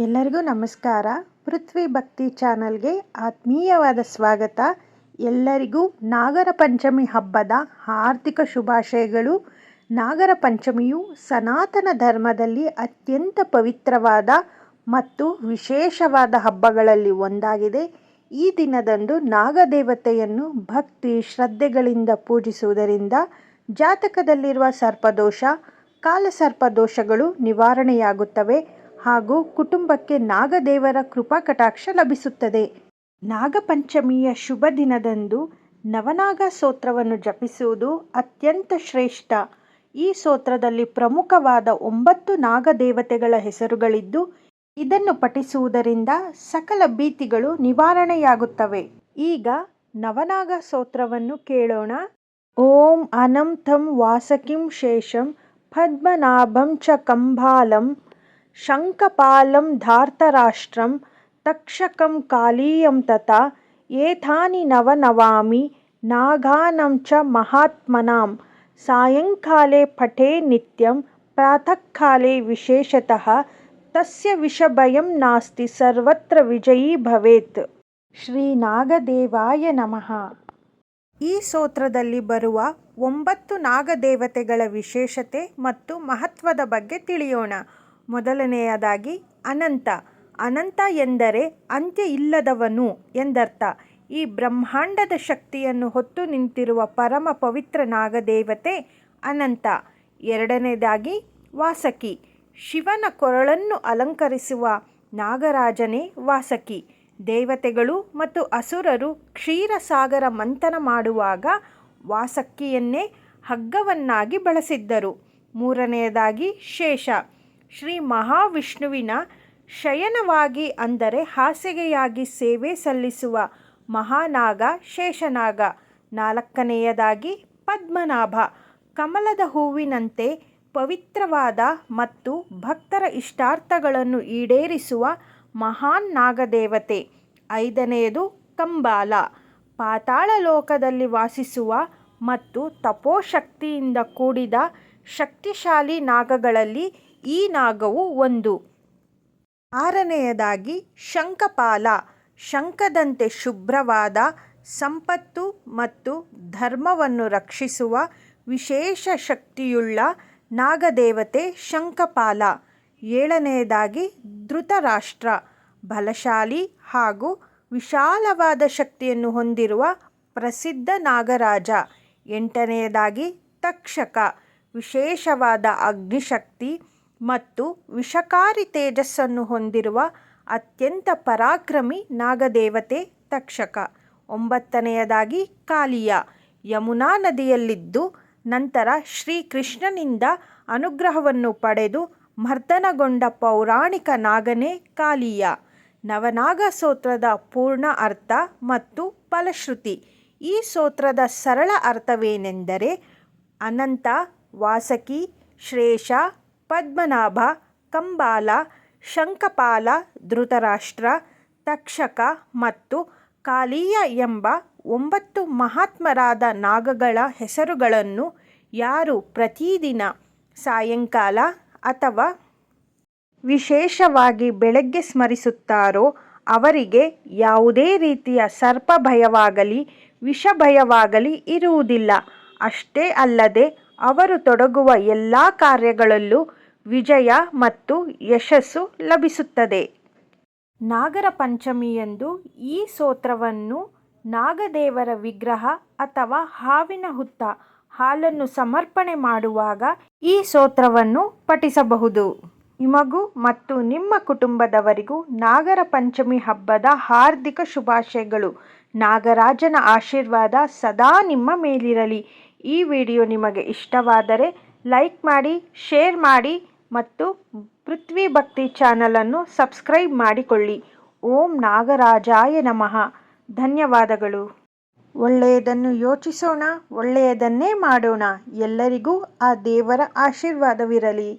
ಎಲ್ಲರಿಗೂ ನಮಸ್ಕಾರ. ಪೃಥ್ವಿ ಭಕ್ತಿ ಚಾನಲ್ಗೆ ಆತ್ಮೀಯವಾದ ಸ್ವಾಗತ. ಎಲ್ಲರಿಗೂ ನಾಗರ ಪಂಚಮಿ ಹಬ್ಬದ ಹಾರ್ದಿಕ ಶುಭಾಶಯಗಳು. ನಾಗರ ಪಂಚಮಿಯು ಸನಾತನ ಧರ್ಮದಲ್ಲಿ ಅತ್ಯಂತ ಪವಿತ್ರವಾದ ಮತ್ತು ವಿಶೇಷವಾದ ಹಬ್ಬಗಳಲ್ಲಿ ಒಂದಾಗಿದೆ. ಈ ದಿನದಂದು ನಾಗದೇವತೆಯನ್ನು ಭಕ್ತಿ ಶ್ರದ್ಧೆಗಳಿಂದ ಪೂಜಿಸುವುದರಿಂದ ಜಾತಕದಲ್ಲಿರುವ ಸರ್ಪದೋಷ, ಕಾಲಸರ್ಪದೋಷಗಳು ನಿವಾರಣೆಯಾಗುತ್ತವೆ ಹಾಗೂ ಕುಟುಂಬಕ್ಕೆ ನಾಗದೇವರ ಕೃಪಾ ಕಟಾಕ್ಷ ಲಭಿಸುತ್ತದೆ. ನಾಗಪಂಚಮಿಯ ಶುಭ ದಿನದಂದು ನವನಾಗ ಸ್ತೋತ್ರವನ್ನು ಜಪಿಸುವುದು ಅತ್ಯಂತ ಶ್ರೇಷ್ಠ. ಈ ಸ್ತೋತ್ರದಲ್ಲಿ ಪ್ರಮುಖವಾದ 9 ನಾಗದೇವತೆಗಳ ಹೆಸರುಗಳಿದ್ದು, ಇದನ್ನು ಪಠಿಸುವುದರಿಂದ ಸಕಲ ಭೀತಿಗಳು ನಿವಾರಣೆಯಾಗುತ್ತವೆ. ಈಗ ನವನಾಗ ಸ್ತೋತ್ರವನ್ನು ಕೇಳೋಣ. ಓಂ ಅನಂತಂ ವಾಸಕಿಂ ಶೇಷಂ ಪದ್ಮನಾಭಂ ಚ ಕಂಬಾಲಂ ಶಂಖಪಾಲಂ ಧಾರ್ತರಾಷ್ಟ್ರಂ ತಕ್ಷಕಂ ಕಾಲೀಯಂ ತಥಾ ಏತಾನಿ ನವನವಾಮಿ ನಾಗಾನಾಂ ಚ ಮಹಾತ್ಮನಾಂ ಸಾಯಂಕಾಲೇ ಪಠೇ ನಿತ್ಯಂ ಪ್ರಾತಃಕಾಲೇ ವಿಶೇಷತಃ ತಸ್ಯ ವಿಷಭಯಂ ನಾಸ್ತಿ ಸರ್ವತ್ರ ವಿಜಯೀ ಭವೇತ್. ಶ್ರೀ ನಾಗದೇವಾಯ ನಮಃ. ಈ ಸ್ತೋತ್ರದಲ್ಲಿ ಬರುವ 9 ನಾಗದೇವತೆಗಳ ವಿಶೇಷತೆ ಮತ್ತು ಮಹತ್ವದ ಬಗ್ಗೆ ತಿಳಿಯೋಣ. ಮೊದಲನೆಯದಾಗಿ ಅನಂತ. ಅನಂತ ಎಂದರೆ ಅಂತ್ಯ ಇಲ್ಲದವನು ಎಂದರ್ಥ. ಈ ಬ್ರಹ್ಮಾಂಡದ ಶಕ್ತಿಯನ್ನು ಹೊತ್ತು ನಿಂತಿರುವ ಪರಮ ಪವಿತ್ರ ನಾಗದೇವತೆ ಅನಂತ. ಎರಡನೇದಾಗಿ ವಾಸಕಿ. ಶಿವನ ಕೊರಳನ್ನು ಅಲಂಕರಿಸುವ ನಾಗರಾಜನೇ ವಾಸಕಿ. ದೇವತೆಗಳು ಮತ್ತು ಅಸುರರು ಕ್ಷೀರಸಾಗರ ಮಂಥನ ಮಾಡುವಾಗ ವಾಸಕ್ಕಿಯನ್ನೇ ಹಗ್ಗವನ್ನಾಗಿ ಬಳಸಿದ್ದರು. ಮೂರನೆಯದಾಗಿ ಶೇಷ. ಶ್ರೀ ಮಹಾವಿಷ್ಣುವಿನ ಶಯನವಾಗಿ ಅಂದರೆ ಹಾಸಿಗೆಯಾಗಿ ಸೇವೆ ಸಲ್ಲಿಸುವ ಮಹಾನಾಗ ಶೇಷನಾಗ. ನಾಲ್ಕನೆಯದಾಗಿ ಪದ್ಮನಾಭ. ಕಮಲದ ಹೂವಿನಂತೆ ಪವಿತ್ರವಾದ ಮತ್ತು ಭಕ್ತರ ಇಷ್ಟಾರ್ಥಗಳನ್ನು ಈಡೇರಿಸುವ ಮಹಾನ್ ನಾಗದೇವತೆ. ಐದನೆಯದು ಕಂಬಾಲ. ಪಾತಾಳ ಲೋಕದಲ್ಲಿ ವಾಸಿಸುವ ಮತ್ತು ತಪೋಶಕ್ತಿಯಿಂದ ಕೂಡಿದ ಶಕ್ತಿಶಾಲಿ ನಾಗಗಳಲ್ಲಿ ಈ ನಾಗವು ಒಂದು. ಆರನೆಯದಾಗಿ ಶಂಖಪಾಲ. ಶಂಖದಂತೆ ಶುಭ್ರವಾದ ಸಂಪತ್ತು ಮತ್ತು ಧರ್ಮವನ್ನು ರಕ್ಷಿಸುವ ವಿಶೇಷ ಶಕ್ತಿಯುಳ್ಳ ನಾಗದೇವತೆ ಶಂಖಪಾಲ. ಏಳನೆಯದಾಗಿ ಧೃತರಾಷ್ಟ್ರ. ಬಲಶಾಲಿ ಹಾಗೂ ವಿಶಾಲವಾದ ಶಕ್ತಿಯನ್ನು ಹೊಂದಿರುವ ಪ್ರಸಿದ್ಧ ನಾಗರಾಜ. ಎಂಟನೆಯದಾಗಿ ತಕ್ಷಕ. ವಿಶೇಷವಾದ ಅಗ್ನಿಶಕ್ತಿ ಮತ್ತು ವಿಷಕಾರಿ ತೇಜಸ್ಸನ್ನು ಹೊಂದಿರುವ ಅತ್ಯಂತ ಪರಾಕ್ರಮಿ ನಾಗದೇವತೆ ತಕ್ಷಕ. ಒಂಬತ್ತನೆಯದಾಗಿ ಕಾಲಿಯ. ಯಮುನಾ ನದಿಯಲ್ಲಿದ್ದು ನಂತರ ಶ್ರೀಕೃಷ್ಣನಿಂದ ಅನುಗ್ರಹವನ್ನು ಪಡೆದು ಮರ್ದನಗೊಂಡ ಪೌರಾಣಿಕ ನಾಗನೇ ಕಾಲಿಯ. ನವನಾಗ ಸ್ತೋತ್ರದ ಪೂರ್ಣ ಅರ್ಥ ಮತ್ತು ಫಲಶ್ರುತಿ. ಈ ಸ್ತೋತ್ರದ ಸರಳ ಅರ್ಥವೇನೆಂದರೆ ಅನಂತ, ವಾಸಕಿ, ಶ್ರೇಷ, ಪದ್ಮನಾಭ, ಕಂಬಾಲ, ಶಂಖಪಾಲ, ಧೃತರಾಷ್ಟ್ರ, ತಕ್ಷಕ ಮತ್ತು ಕಾಲೀಯ ಎಂಬ 9 ಮಹಾತ್ಮರಾದ ನಾಗಗಳ ಹೆಸರುಗಳನ್ನು ಯಾರು ಪ್ರತಿದಿನ ಸಾಯಂಕಾಲ ಅಥವಾ ವಿಶೇಷವಾಗಿ ಬೆಳಗ್ಗೆ ಸ್ಮರಿಸುತ್ತಾರೋ ಅವರಿಗೆ ಯಾವುದೇ ರೀತಿಯ ಸರ್ಪ ಭಯವಾಗಲಿ ವಿಷಭಯವಾಗಲಿ ಇರುವುದಿಲ್ಲ. ಅಷ್ಟೇ ಅಲ್ಲದೆ ಅವರು ತೊಡಗುವ ಎಲ್ಲ ಕಾರ್ಯಗಳಲ್ಲೂ ವಿಜಯ ಮತ್ತು ಯಶಸ್ಸು ಲಭಿಸುತ್ತದೆ. ನಾಗರ ಪಂಚಮಿಯಂದು ಈ ಸ್ತೋತ್ರವನ್ನು ನಾಗದೇವರ ವಿಗ್ರಹ ಅಥವಾ ಹಾವಿನ ಹುತ್ತ ಹಾಲನ್ನು ಸಮರ್ಪಣೆ ಮಾಡುವಾಗ ಈ ಸ್ತೋತ್ರವನ್ನು ಪಠಿಸಬಹುದು. ನಿಮಗೂ ಮತ್ತು ನಿಮ್ಮ ಕುಟುಂಬದವರಿಗೂ ನಾಗರ ಪಂಚಮಿ ಹಬ್ಬದ ಹಾರ್ದಿಕ ಶುಭಾಶಯಗಳು. ನಾಗರಾಜನ ಆಶೀರ್ವಾದ ಸದಾ ನಿಮ್ಮ ಮೇಲಿರಲಿ. ಈ ವಿಡಿಯೋ ನಿಮಗೆ ಇಷ್ಟವಾದರೆ ಲೈಕ್ ಮಾಡಿ, ಶೇರ್ ಮಾಡಿ ಮತ್ತು ಪೃಥ್ವಿ ಭಕ್ತಿ ಚಾನಲನ್ನು ಸಬ್ಸ್ಕ್ರೈಬ್ ಮಾಡಿಕೊಳ್ಳಿ. ಓಂ ನಾಗರಾಜಾಯ ನಮಃ. ಧನ್ಯವಾದಗಳು. ಒಳ್ಳೆಯದನ್ನು ಯೋಚಿಸೋಣ, ಒಳ್ಳೆಯದನ್ನೇ ಮಾಡೋಣ. ಎಲ್ಲರಿಗೂ ಆ ದೇವರ ಆಶೀರ್ವಾದವಿರಲಿ.